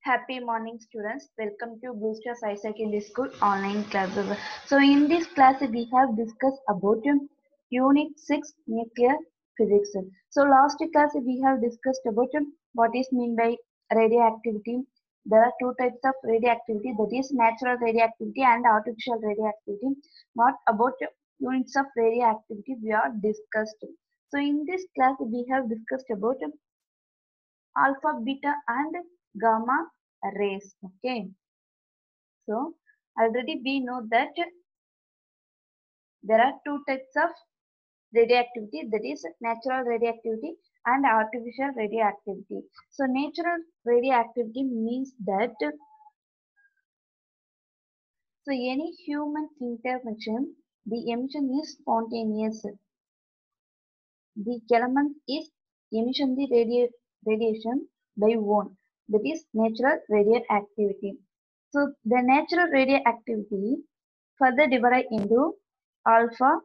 Happy morning, students. Welcome to Booster Science Secondary School online class. So, in this class, we have discussed about Unit 6 Nuclear Physics. So, last class, we have discussed about what is meant by radioactivity. There are two types of radioactivity, that is natural radioactivity and artificial radioactivity. What about units of radioactivity we are discussed. So, in this class, we have discussed about alpha, beta, and gamma rays. Okay, so already we know that there are two types of radioactivity, that is natural radioactivity and artificial radioactivity. So natural radioactivity means that any human intervention, the emission is spontaneous. The element is emission the radiation by one, that is natural radioactivity. So the natural radioactivity further divided into alpha,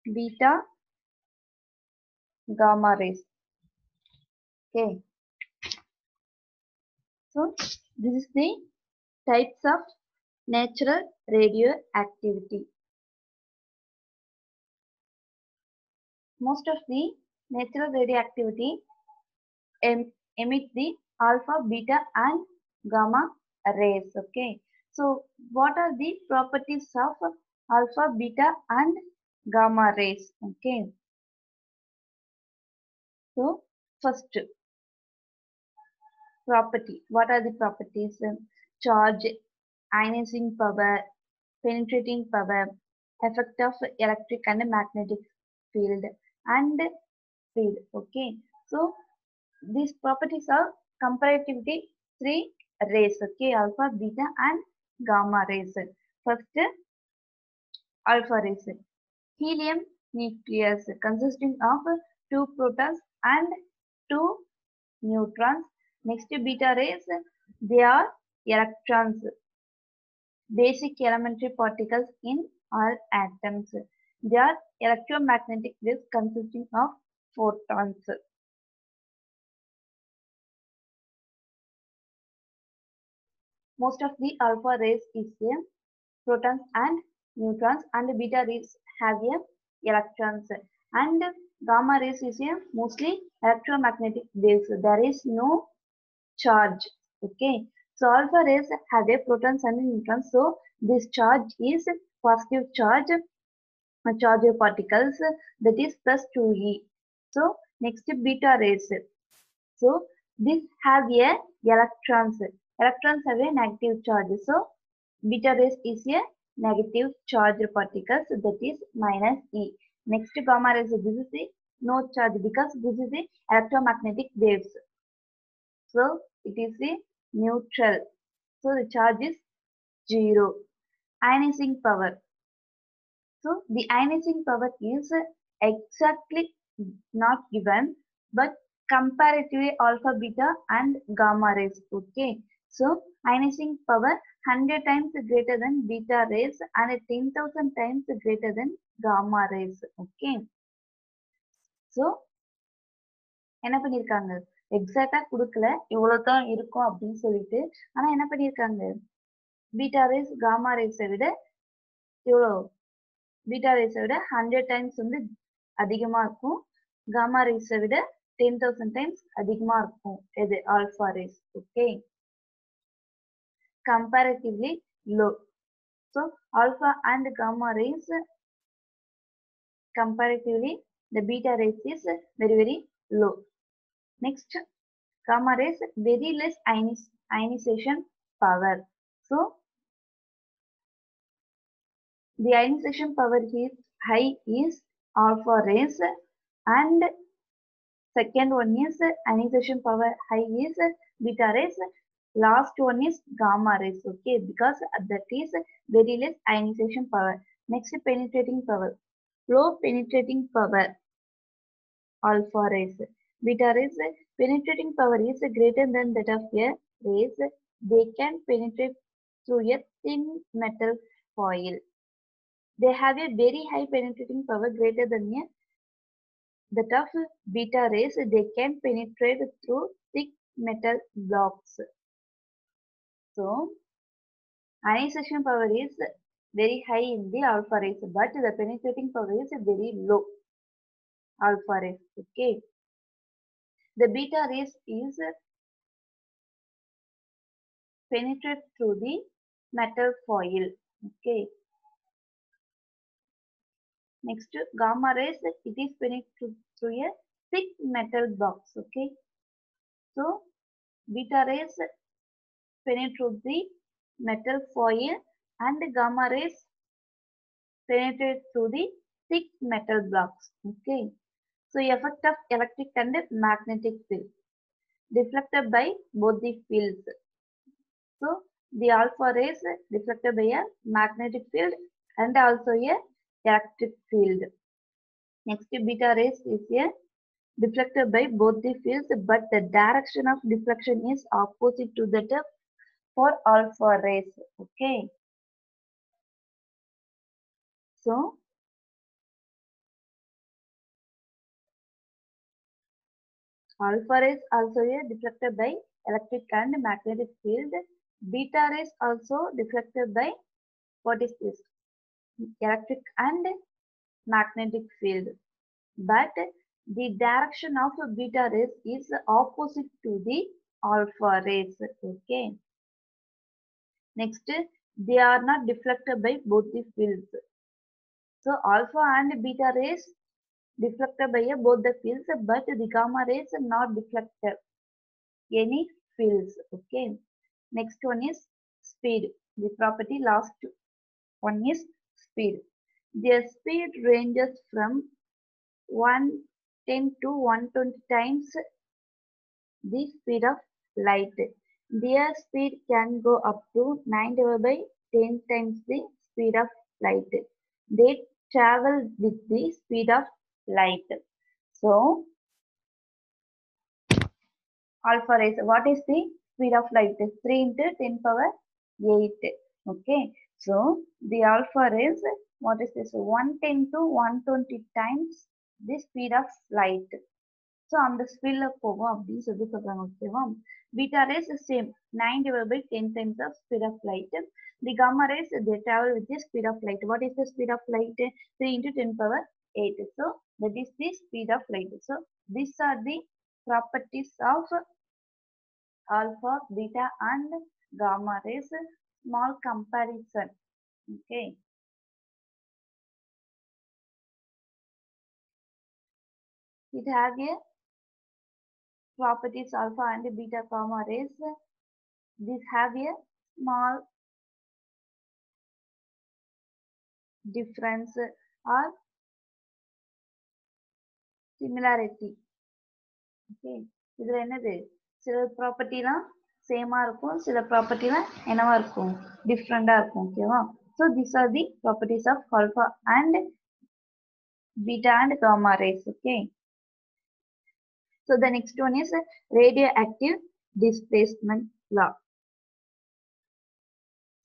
beta, gamma rays. Okay, so this is the types of natural radioactivity. Most of the natural radioactivity emit the alpha, beta, and gamma rays. Okay, so what are the properties of alpha, beta, and gamma rays? Okay, so first property. What are the properties? Charge, ionizing power, penetrating power, effect of electric and magnetic field, and speed. Okay, so these properties are comparatively three rays. Okay, alpha, beta, and gamma rays. First, alpha rays. Helium nucleus consisting of two protons and two neutrons. Next, beta rays. They are electrons, basic elementary particles in all atoms. They are electromagnetic waves consisting of photons. Most of the alpha rays is a protons and neutrons, and beta rays have a electrons, and gamma rays is a mostly electromagnetic waves. There is no charge. Okay, so alpha rays have a protons and neutrons, so this charge is positive charge, charge of particles, that is plus 2e. So next beta rays. So this have a electrons. Electrons have a negative charge. So beta rays is a negative charged particles, that is minus e. Next gamma rays, this is the no charge because this is the electromagnetic waves. So it is a neutral. So the charge is 0. Ionizing power. So the ionizing power is exactly not given, but comparatively alpha, beta, and gamma rays. Okay. So ionizing power 100 times greater than beta rays and 10,000 times greater than gamma rays. Okay. So என்ன பண்ணிருக்காங்க, எக்ஸாக்டா கொடுக்கல இவ்வளவுதான் இருக்கும் அப்படின்னு சொல்லிட்டு, ஆனா என்ன பண்ணிருக்காங்க, பீட்டா ரேஸ் காமா ரேஸை விட எவ்வளோ, பீட்டா ரேஸை விட 100 டைம்ஸ் வந்து அதிகமா இருக்கும், காமா ரேஸை விட 10,000 டைம்ஸ் அதிகமா இருக்கும். எது alpha race. Okay, comparatively low. So alpha and gamma rays, comparatively the beta rays is very low. Next, gamma rays very less ionization power. So the ionization power is high is alpha rays, and second one is ionization power high is beta rays. Last one is gamma rays. Okay, because that is very less ionization power. Next, penetrating power. Low penetrating power, alpha rays. Beta rays penetrating power is greater than that of a rays. They can penetrate through a thin metal foil. They have a very high penetrating power greater than a that of beta rays. They can penetrate through thick metal blocks. So ionization power is very high in the alpha rays, but the penetrating power is very low alpha rays. Okay. The beta rays is penetrate through the metal foil. Okay. Next, gamma rays, it is penetrate through a thick metal box. Okay. So beta rays penetrate through the metal foil and gamma rays penetrate through the thick metal blocks. Okay. So effect of electric and magnetic field reflected by both the fields. So the alpha rays reflected by a magnetic field and also a electric field. Next beta rays is a deflected by both the fields, but the direction of deflection is opposite to that for alpha rays. Okay. So alpha rays also a deflected by electric and magnetic field. Beta rays also deflected by what is this? Electric and magnetic field. But the direction of beta rays is opposite to the alpha rays. Okay. Next, they are not deflected by both the fields. So alpha and beta rays deflected by both the fields, but the gamma rays are not deflected any fields. Okay. Next one is speed. The property last one is speed. Their speed ranges from 110 to 120 times the speed of light. Their speed can go up to 9 divided by 10 times the speed of light. They travel with the speed of light. So, alpha rays, what is the speed of light? 3 into 10 power 8. Okay. So, the alpha rays, what is this? 110 to 120 times the speed of light. So, அந்த ஸ்பீட்ல போகும் அப்படின்னு சொல்லி சொல்றாங்க. ஓகேவா? Beta rays is same 9 divided by 10 times of speed of light. The gamma rays, they travel with the speed of light. What is the speed of light? 3 into 10 power 8. So that is the speed of light. So these are the properties of alpha, beta and gamma rays. Small comparison. Okay. It has a properties alpha and beta gamma rays. These have a small difference or similarity. Okay. இதுல என்னது சில ப்ராப்பர்ட்டிலாம் சேமா இருக்கும் சில ப்ராப்பர்ட்டிலாம் என்னவா இருக்கும் டிஃப்ரெண்டா இருக்கும் ஓகேவா so these are the properties of alpha and beta and gamma rays okay so the next one is radioactive displacement law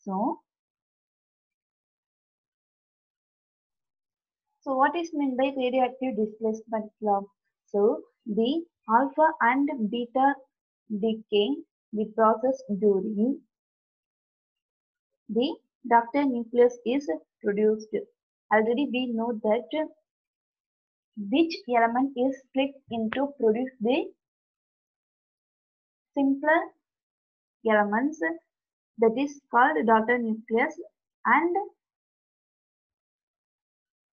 so what is meant by radioactive displacement law? So the alpha and beta decay, the process during the daughter nucleus is produced. Already we know that which element is split into produce the simpler elements that is called daughter nucleus and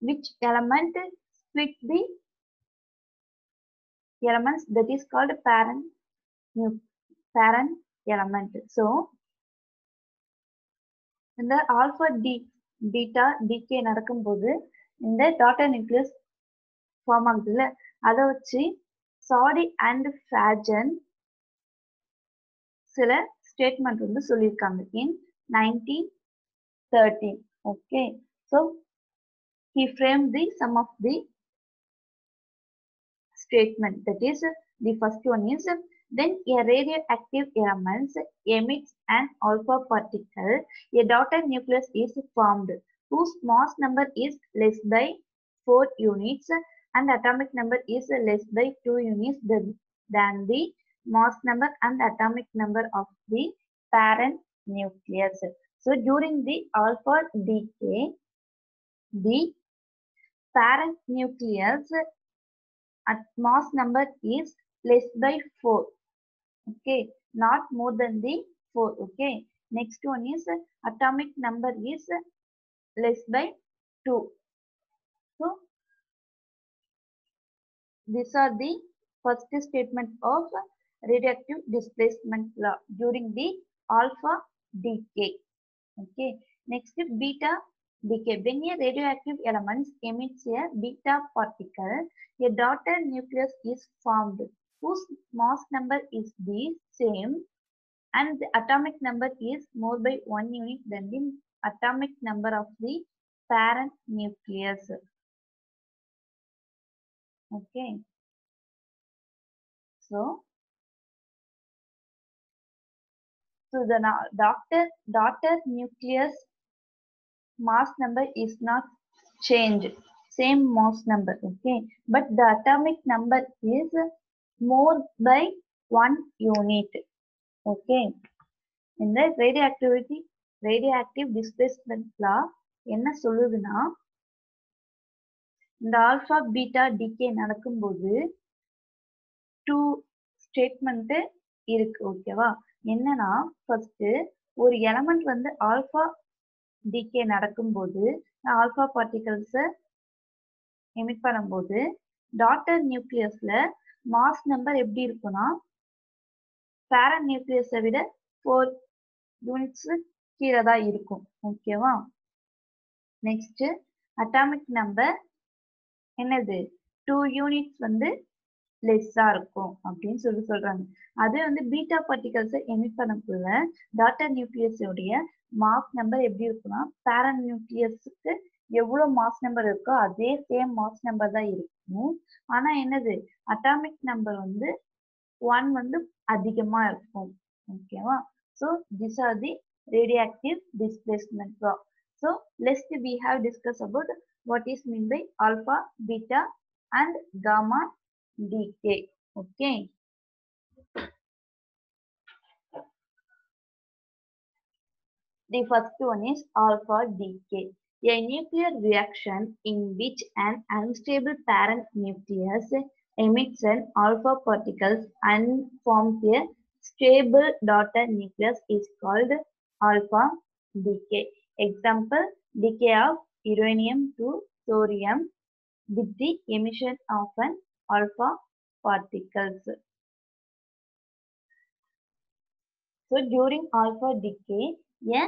which element split the elements that is called parent element. So இந்த alpha beta decay நடக்கும்போது இந்த daughter nucleus form ஆகுதுல்ல அதை வச்சு சாடி and ஃபேஜன் சில statement வந்து சொல்லியிருக்காங்க இன் 1913 okay so he framed the sum of the statement that is the first one is when a radioactive element emits an alpha particle, a daughter nucleus is formed whose mass number is less by 4 units and atomic number is less by 2 units than the mass number and atomic number of the parent nucleus. So during the alpha decay, the parent nucleus at mass number is less by 4. Okay, not more than the 4. Okay, next one is atomic number is less by 2. So these are the first statement of radioactive displacement law during the alpha decay. Okay, next beta decay. When a radioactive element emits a beta particle, a daughter nucleus is formed whose mass number is the same and the atomic number is more by 1 unit than the atomic number of the parent nucleus. Okay, so the daughter nucleus mass number is not changed, same mass number. Okay, but the atomic number is more by 1 unit. Okay, இந்த radioactive displacement law என்ன சொல்லுதுன்னா இந்த alpha beta decay நடக்கும்போது 2 statement இருக்கு. ஓகேவா, என்னன்னா first ஒரு element வந்து ஆல்பா டிகே நடக்கும்போது ஆல்பா பார்ட்டிகல்ஸ் எமிட் பண்ணும்போது டாட்டர் நியூக்ளியஸ்ல மாஸ் நம்பர் எப்படி இருக்கும்னா பேரண்ட் நியூக்ளியஸை விட 4 யூனிட்ஸ் கீழே தான் இருக்கும். ஓகேவா, நெக்ஸ்ட் அட்டாமிக் நம்பர் என்னது 2 யூனிட்ஸ் வந்து லெஸ்ஸா இருக்கும் அப்படின்னு சொல்றாங்க. அது வந்து பீட்டா பார்ட்டிகல்ஸை எமிட் பண்ணக்குள்ள டாட்டர் நியூக்ளியஸோடைய மாஸ் நம்பர் எப்படி இருக்கும்னா பேரண்ட் நியூக்ளியஸுக்கு எவ்வளவு மாஸ் நம்பர் இருக்கோ அதே சேம் மாஸ் நம்பர் தான் இருக்கும். ஆனா என்னது அட்டாமிக் நம்பர் வந்து 1 வந்து அதிகமா இருக்கும். ஓகேவா, so these are the radioactive displacement law. So let's we have discussed about what is mean by alpha, beta and gamma decay. Okay, the first one is alpha decay. A nuclear reaction in which an unstable parent nucleus emits an alpha particles and forms a stable daughter nucleus is called alpha decay. Example, decay of uranium to thorium with the emission of an alpha particles. So during alpha decay, a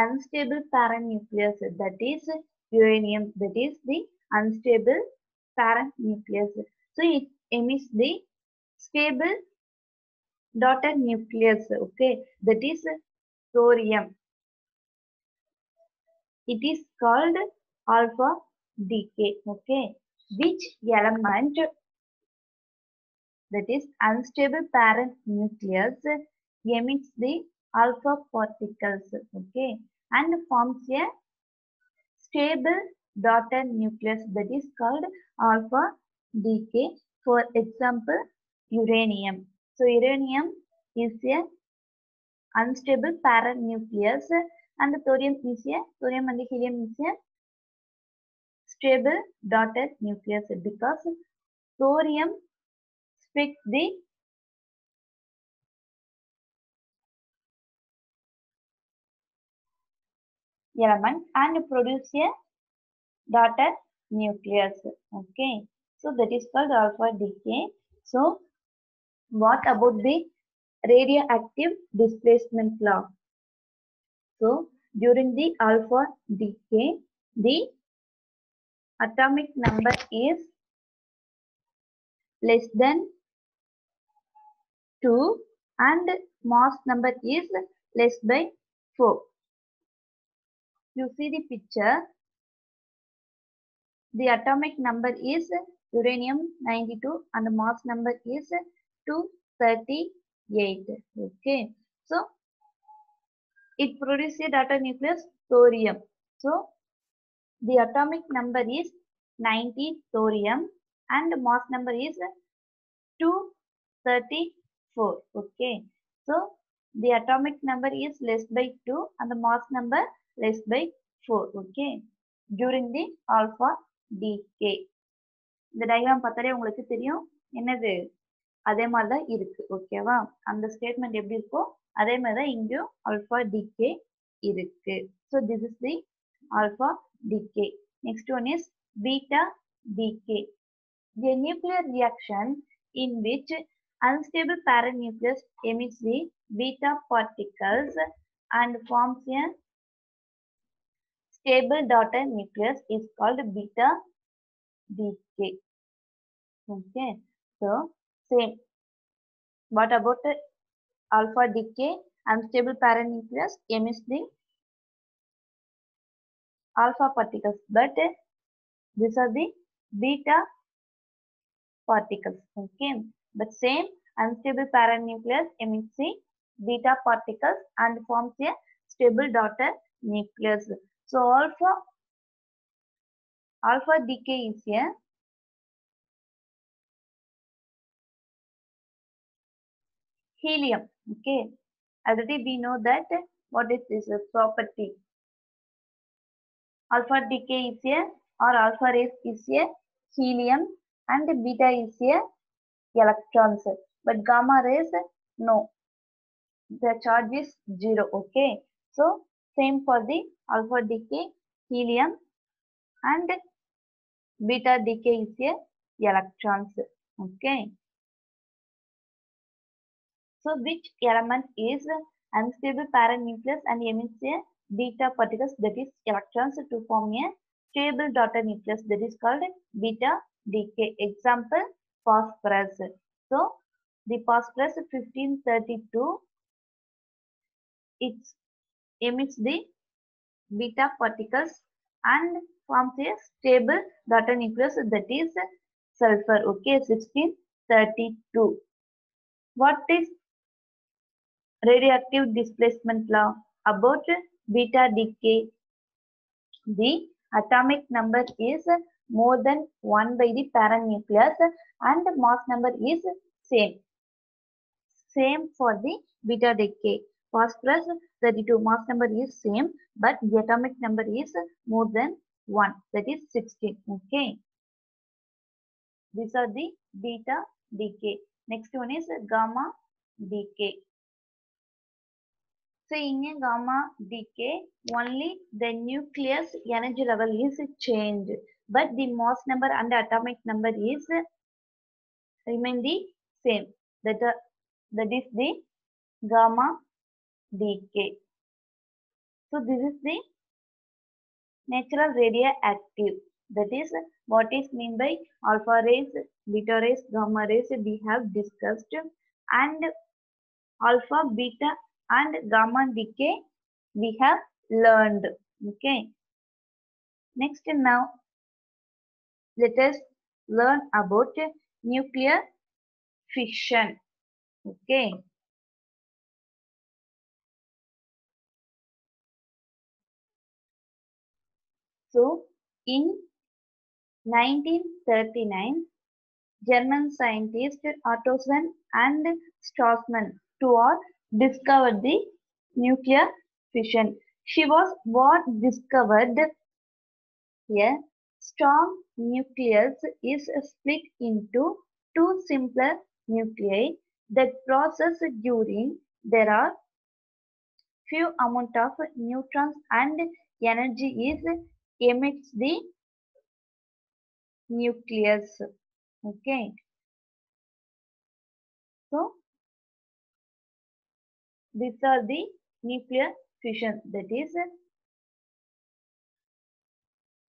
unstable parent nucleus, that is uranium, that is the unstable parent nucleus. So it emits the stable daughter nucleus. Okay, that is thorium. It is called alpha decay. Okay, which element, that is unstable parent nucleus, emits the alpha particles. Okay, and forms a stable daughter nucleus, that is called alpha decay. For example, uranium. So uranium is a unstable parent nucleus and thorium and helium is a stable daughter nucleus because thorium split the element and produce a daughter nucleus. Okay, so that is called alpha decay. So what about the radioactive displacement law? So during the alpha decay, the atomic number is less than 2 and mass number is less by 4. You see the picture, the atomic number is uranium 92 and the mass number is 238. Okay, so it produces a daughter nucleus thorium. So the atomic number is 90 thorium and mass number is 34. Okay, so the atomic number is less by 2 and the mass number less by 4. Okay, during the alpha decay. இந்த diagram பார்த்தாலே உங்களுக்கு தெரியும் என்னது அதே மாதிரி தான் இருக்கு. ஓகேவா, அந்த ஸ்டேட்மெண்ட் எப்படி இருக்கோ அதே மாதிரி தான் இங்கேயும் alpha decay இருக்கு. So this is the alpha decay. Next one is beta decay. A nuclear reaction in which unstable parent nucleus emits the beta particles and forms a stable daughter nucleus is called beta decay. Okay, so same. What about the alpha decay? Unstable parent nucleus emits the alpha particles, but these are the beta particles. Okay, but same unstable parent nucleus emits the beta particles and forms a stable daughter nucleus. So alpha decay is a helium. Okay, already we know that what is this property. Alpha decay is a or alpha rays is a helium and beta is a electrons, but gamma rays no, the charge is 0. Okay, so same for the alpha decay, helium, and beta decay is a electrons. Okay, so which element is unstable parent nucleus and emits a beta particles, that is electrons, to form a stable daughter nucleus, that is called beta decay. Example, phosphorus. So the phosphorus 1532, it emits the beta particles and forms a stable daughter nucleus, that is sulfur. Okay, 1632. What is radioactive displacement law? About beta decay, the atomic number is more than 1 by the parent nucleus and mass number is same. Same for the beta decay. Phosphorus 32, mass number is same, but the atomic number is more than 1, that is 16. Okay, these are the beta decay. Next one is gamma decay. So in a gamma decay, only the nucleus energy level is changed, but the mass number and atomic number is remain the same. That is the gamma decay. So this is the natural radioactive. That is what is mean by alpha rays, beta rays, gamma rays we have discussed, and alpha, beta and gamma decay we have learned. Okay, next now let us learn about nuclear fission. Okay, so in 1939, German scientists Ottoson and Strassmann two discovered the nuclear fission. She was what discovered a strong nucleus is split into two simpler nuclei that process during there are few amount of neutrons and energy is emits the nucleus. Okay, so these are the nuclear fission, that is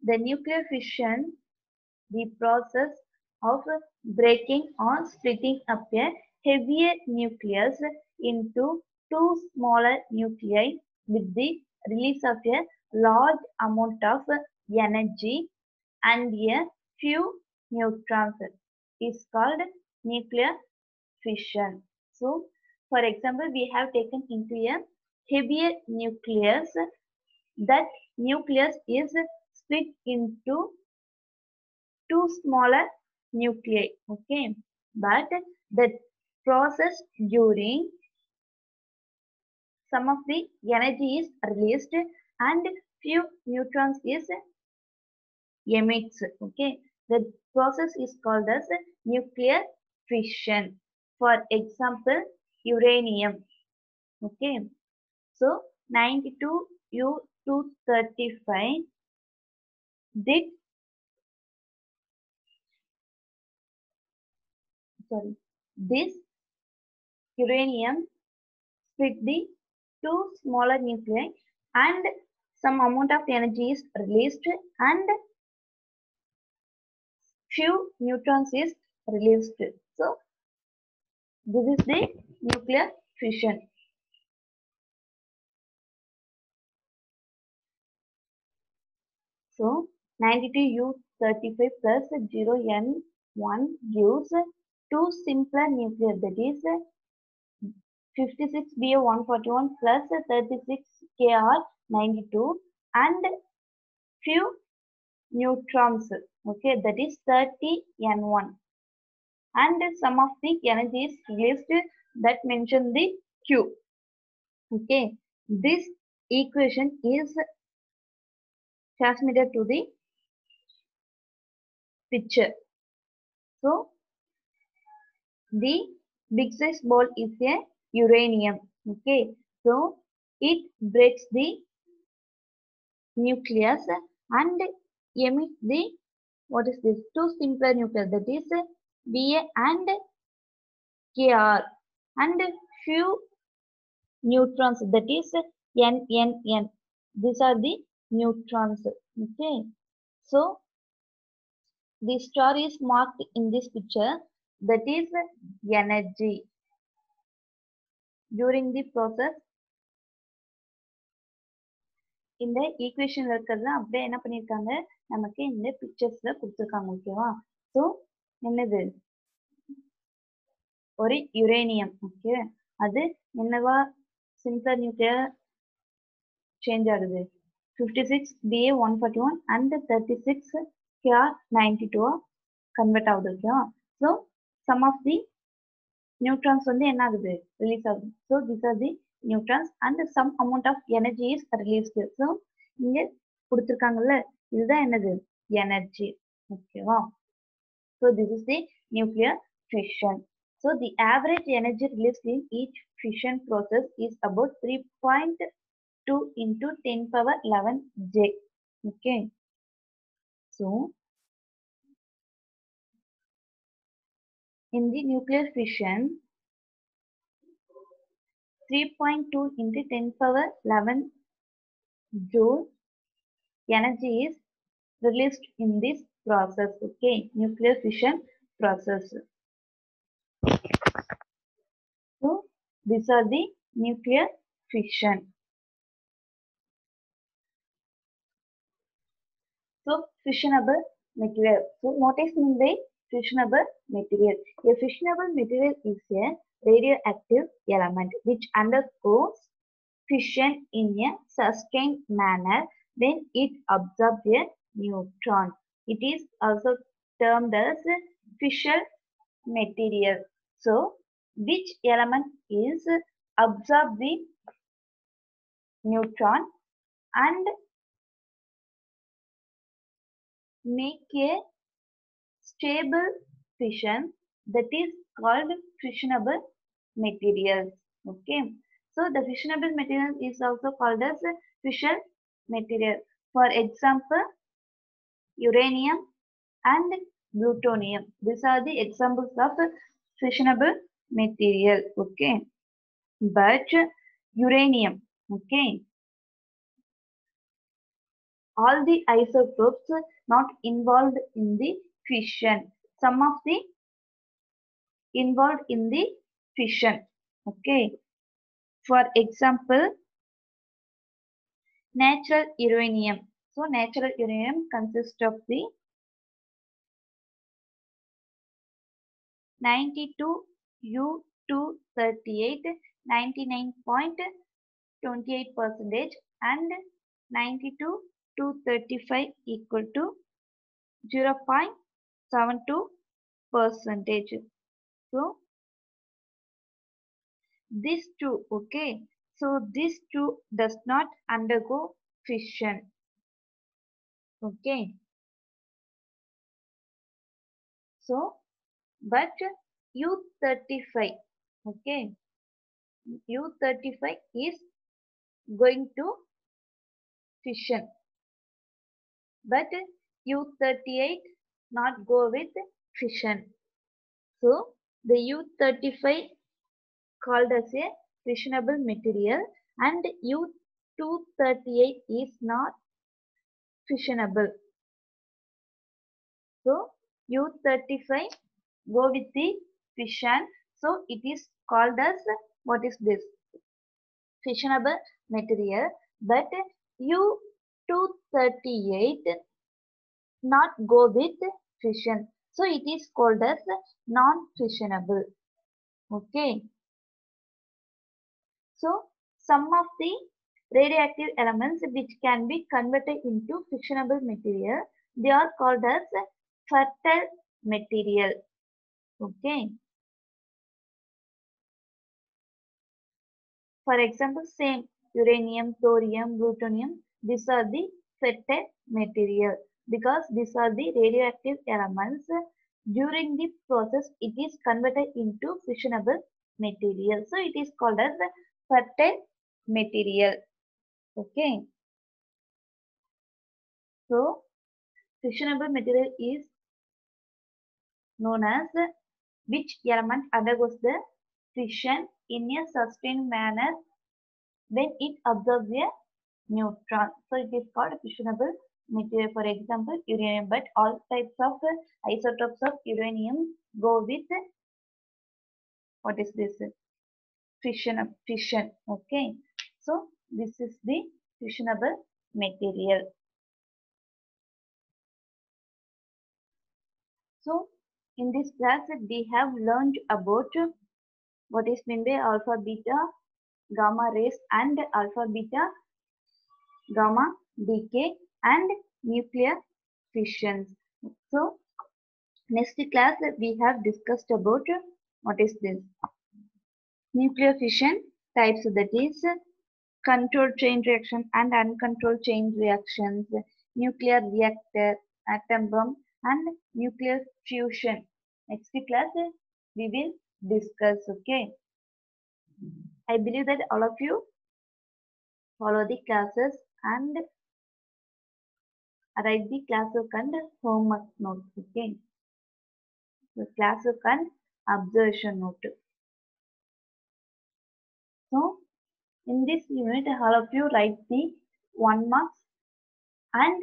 the nuclear fission, the process of breaking or splitting up a heavier nucleus into two smaller nuclei with the release of a large amount of energy and a few neutrons is called nuclear fission. So, for example, we have taken into a heavier nucleus. That nucleus is split into two smaller nuclei. Okay, but the process during some of the energy is released and few neutrons is emits. Okay, the process is called as nuclear fission. For example, uranium. Okay, so 92U235 did this uranium split the two smaller nuclei and some amount of energy is released and few neutrons is released. So this is the nuclear fission. So 92U35 plus 0N1 gives two simpler nuclei, that is 56Ba141 plus 36Kr92 and few neutrons. Okay, that is 30N1. And some of the energy is released that mention the Q. Okay, this equation is transmitted to the picture. So the big size ball is a uranium. Okay, so it breaks the nucleus and emits the, what is this, two simpler nucleus, that is Ba and Kr, and few neutrons, that is N. These are the neutrons. Okay, so the star is marked in this picture, that is energy. During the process, இந்த ஈக்குவேஷன்ல இருக்கிறது அப்படியே என்ன பண்ணிருக்காங்க, நமக்கு இந்த பிக்சர்ஸ்ல கொடுத்துருக்காங்க. ஓகேவா, so என்னது ஒரு யுரேனியம். ஓகே, அது என்னவா சிம்பிளர் நியூக்ளியர் சேஞ்ச் ஆகுது, 56Ba141 and 36Kr92 கன்வெர்ட் ஆகுது. ஓகேவா, so some of the neutrons வந்து என்ன ஆகுது, ரிலீஸ் ஆகுது. So this are the neutrons and some amount of energy is released. So இங்க கொடுத்திருக்காங்கல்ல, இதுதான் என்னது, energy. ஓகேவா, so this is the nuclear fission. So the average energy released in each fission process is about 3.2 into 10 power 11 J. Okay, so in the nuclear fission, 3.2 into 10 power 11 joule energy is released in this process. Okay, nuclear fission process. So these are the nuclear fission. So fissionable material. So what is meant by fissionable material? A fissionable material is a radioactive element which undergoes fission in a sustained manner when it absorbs a neutron. It is also termed as fission material. So which element is absorb the neutron and make a stable fission, that is called fissionable materials. Okay, so the fissionable material is also called as fission material. For example, uranium and plutonium, these are the examples of fissionable material. Okay, but uranium, okay, all the isotopes not involved in the fission, some of the involved in the fission. Okay, for example, natural uranium. So natural uranium consists of the 92U238 99.28% and 92-235 equal to 0.72%. So These two, okay. So these two does not undergo fission, okay. So, but U35, okay. U35 is going to fission, but U38 not go with fission. So the U35 called as a fissionable material and U238 is not fissionable. So U35 go with the fission. So it is called as, what is this? Fissionable material, but U238 not go with fission. So it is called as non-fissionable. Okay. So some of the radioactive elements which can be converted into fissionable material, they are called as fertile material. Okay. For example, same uranium, thorium, plutonium, these are the fertile material because these are the radioactive elements. During the process, it is converted into fissionable material. So it is called as fertile material. Okay. So fissionable material is known as which element undergoes the fission in a sustained manner when it absorbs a neutron. So it is called fissionable material. For example, uranium. But all types of isotopes of uranium go with what is this? Fission. Okay. So this is the fissionable material. So in this class we have learned about what is meant by alpha, beta, gamma rays and alpha, beta, gamma decay and nuclear fissions. So next class we have discussed about what is this? Nuclear fission types, that is controlled chain reaction and uncontrolled chain reactions, nuclear reactor, atom bomb and nuclear fusion. Next class we will discuss, okay. I believe that all of you follow the classes and write the classwork and homework notes, okay. The classwork and observation note. So in this unit all of you write the 1 marks and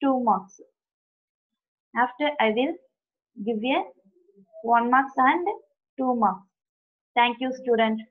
2 marks. After I will give a 1 marks and 2 marks. Thank you, student.